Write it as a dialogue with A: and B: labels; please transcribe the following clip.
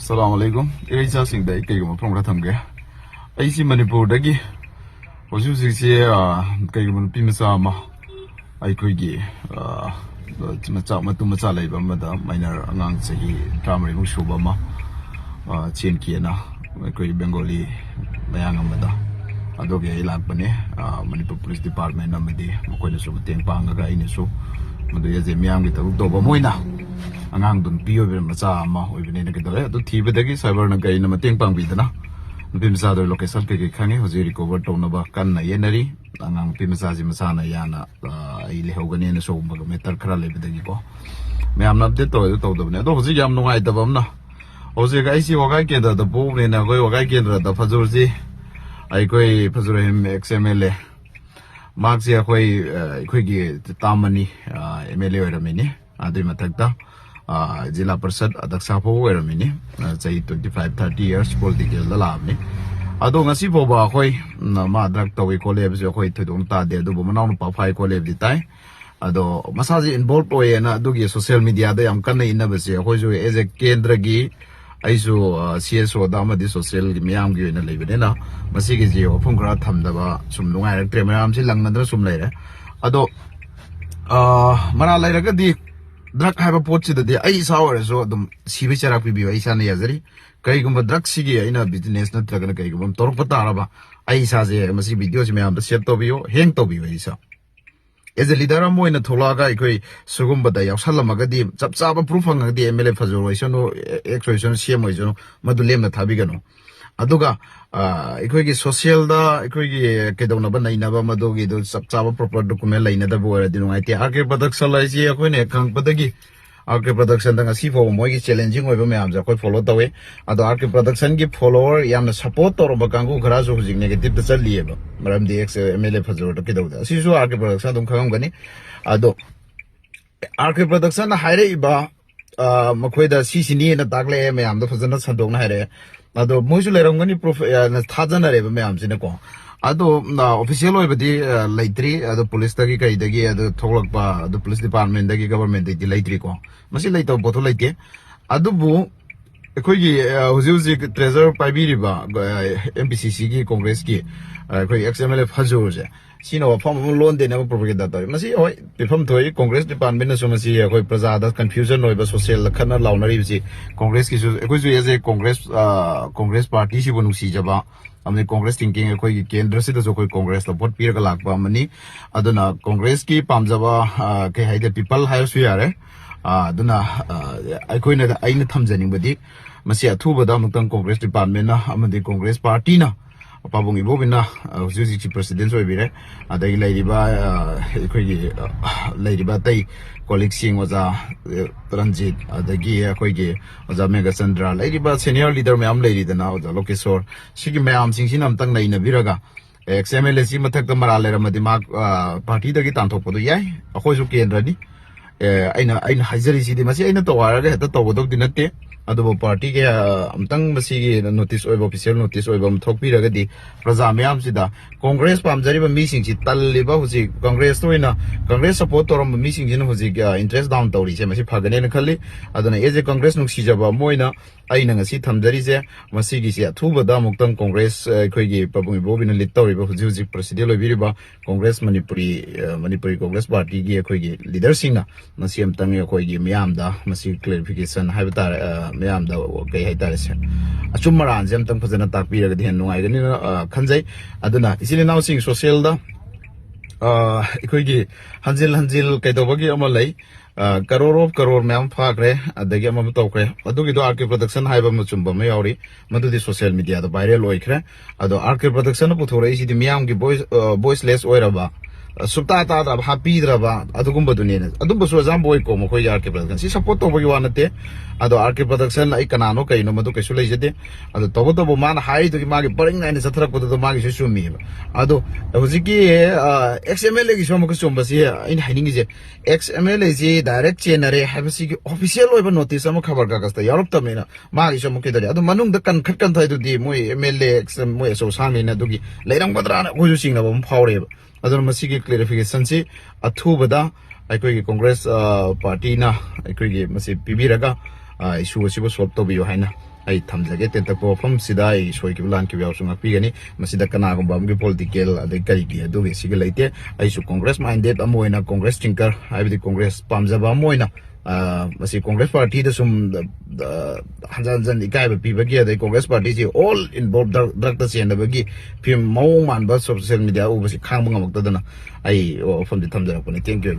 A: Assalamualaikum. Iraisa sing dai kai gum phong ra tham ge. Ai si Manipur da gi. Hoju si si kai gum pi ma sa ma. Ai koi gi ma cha lai ba ma da minor angang sahi primary mu shu ba ma. Chen ki na koi Bengali mayang ma da. Adoge ilang pa ne Manipur Police Department na madi mo ko na su teng pang ga ini su. Madu ya je miyang gi ta do ba moi na. Angang dun piyo bir macha ama oibine na kedare adu thibedagi cyber na gai na mateng pangbidana pimsa do location ke khange hoji recover to na ba kan na yenari angang pimsa ji masa na yana ai le hogane na so ba meter khara le bedagi ko me amna update to do ne do hoji yam nungai da bam na hoji ga isi wagai ke da bo ne na goi wagai ke da phajur ji ai koi phajur hem xml mark ji khoi gi tamani mla ora mini adu matakta Jila Persad Adaksa po wera mini say 25-30 years political lalabni ado ngasi po ba ako'y na madrak tawi collab si ako'y tudong tade ado bumanaw pa fay collab di tay ado masaji involved po na adugi social media da yam kanay na basi ako'y so as a kendra gi ay so CSO dama di social miyam gi na libe na masigi ji opong kra thamda ba sumlungay rektre mayam si lang nadra sumlay ado manalay raga di drug have a poach the I saw so the Sivichara Pibi, Isana Yazari, Kaigum drug sigi in a business not like a Kaigum, Torpataraba, Isaze, Masi videos may have the set of you, Hen Tobi Isa. As a leader mo in a Tolaga, Sugumba, the Salamagadi, Sapsaba proof on the MLF Fazation, expression, Siamozo, Madulem Tabigano. Aduga, equigi social da, equigi Kedonaba, Nava Madogi, the Sapsaba proper document in the board, the Nuati, Arke production, I see a queen, a can't put the Arke production, and a sea for Mogi challenging over me, I'm quite followed away. At the Arke production give follower, Yam support or Bakango Grazo, who's negative the Salieva, Madame the ex MLA Fazor to Kidoda. See, so Arke production, don't come gani. Ado Arke production, Haiba, Maqueda, Sisini, and a Dagle, I am the Fazana Sandong Hare. Ado moisu lerongani prof na thajana reba me amsine ko ado na official oibadi laitri ado police tagi kai dagi ado thoglakpa ado police department dagi government dagi laitri ko masi laito botho laite ado bu ekoi gi huzi treasure paibiriba MPCC gi congress gi ekoi XML phajur je sino phom loan de na propaganda ta masi oi phom thoi congress department na so masi ekoi praja da confusion oiba social khana launari bi congress ki ekoi ju as a congress party si bonu si jaba amne congress thinking ekoi gi kendra se da so koi congress la vote pir ga lakpa mani aduna congress ki pamjaba ke haide people hayo su yare aduna ekoi na aina thamjaning badi masi athuba da mutang congress department na amade congress party na Pabung ibu bina usually president so bire ada ilaiba koi ilaiba tai colleague sing waza Ranjit adagi koi ge waza Mega Sandra ilaiba senior leader me am lairi dana waza Lokesor sigi me am sing sinam tang nai na biraga XML si mathak ta mara lera madi mak party dagi tan thok podu yai akoi su kendra ni aina hajari si di masi aina to wara ga ta to bodok dinate ado party ke amtang masi notice oiba official notice oiba thokpi ragadi praja mayam sida congress pamjari ba meeting si talliba huji congress to ina congress support toram meeting jin huji interest down tori se masi phagane na khali adona as a congress nuk si jaba moina aina ngasi thamjari je masi gi se thuba da muktang congress khoi gi pabung bobina lit tori ba huji president loibiri ba congress manipuri congress party gi khoi gi leader singna masi amtang khoi gi mayam da masi clarification haibata mayam da kai hai tare se achum maran jam tang phajana takpi ra den nungai gani khanjai aduna isile now sing social da ekoi gi hanjil kai do bagi amalai crore mayam phakre adagi am tawkre adugi do RK production haiba machumba me yauri madudi social media da viral oikre ado RK production puthore isi di mayam gi voiceless oiraba subta ta da happy draba adugumba dunene adumba so jam boy ko mo khoi RK production si support to bagi wanate ado RK production ai kanano kai no madu kesu leijade ado tobo man hai do magi paring na ne sathra ko do magi su mi ado hojiki XML gi somo ko somba si in haining je XML ji direct chenare habisi gi official oiba notice am khabar ka kasta yarop ta mena magi somo ke dare ado manung da kan khat kan thai do di moi MLA XM moi so sami na dugi leirang badra na ko ju sing na bam phawre adon masigi clarification si athubada aikoi congress party na aikoi masi pibiraga issue asibo solve to biyo haina ꯑꯩ ꯊꯝꯖꯒꯦ ꯇꯦꯟꯇꯛꯄ ꯋꯥꯐꯝꯁꯤꯗ ꯑꯩ ꯁꯣꯏꯈꯤꯕ ꯂꯥꯟꯈꯤꯕ ꯌꯥꯎꯔꯁꯨ ꯉꯥꯛꯄꯤꯒꯅꯤ ꯃꯁꯤꯗ ꯀꯅꯥꯒꯨꯝꯕ ꯑꯃꯒꯤ political ꯑꯗꯩ ꯀꯔꯤꯒꯤ ꯑꯗꯨꯒꯤ ꯁꯤꯒ ꯂꯩꯇꯦ ꯑꯩꯁꯨ ꯀꯣꯡꯒ꯭ꯔꯦꯁ ꯃꯥꯏꯟꯗꯦꯠ ꯑꯃ ꯑꯣꯏꯅ ꯀꯣꯡꯒ꯭ꯔꯦꯁ ꯊꯤꯡꯀꯔ ꯍꯥꯏꯕꯗꯤ ꯀꯣꯡꯒ꯭ꯔꯦꯁ ꯄꯥꯝꯖꯕ ꯑꯃ ꯑꯣꯏꯅ ꯃꯁꯤ ꯀꯣꯡꯒ꯭ꯔꯦꯁ ꯄꯥꯔꯇꯤꯗ ꯁꯨꯝ ꯍꯟꯖꯟ ꯍꯟꯖꯟ ꯏꯀꯥꯏꯕ ꯄꯤꯕꯒꯤ ꯑꯗꯩ ꯀꯣꯡꯒ꯭ꯔꯦꯁ ꯄꯥꯔꯇꯤꯁꯤ ꯑꯣꯜ ꯏꯟꯚꯣꯜቭ ꯗ꯭ꯔꯛꯇ ꯆꯦꯟꯗꯕꯒꯤ ꯐꯤꯂꯝ ꯃꯑꯣꯡ ꯃꯥꯟꯕ ꯁꯣꯁꯤꯌꯦꯜ ꯃꯤꯗꯤꯌꯥ ꯎꯕꯁꯤ ꯈꯥꯡꯕ ꯉꯝꯃꯛꯇꯗꯅ ꯑꯩ ꯋꯥꯐꯝꯗꯤ ꯊꯝꯖꯔꯛꯄꯅꯤ ꯊꯦꯡꯛ ꯌꯨ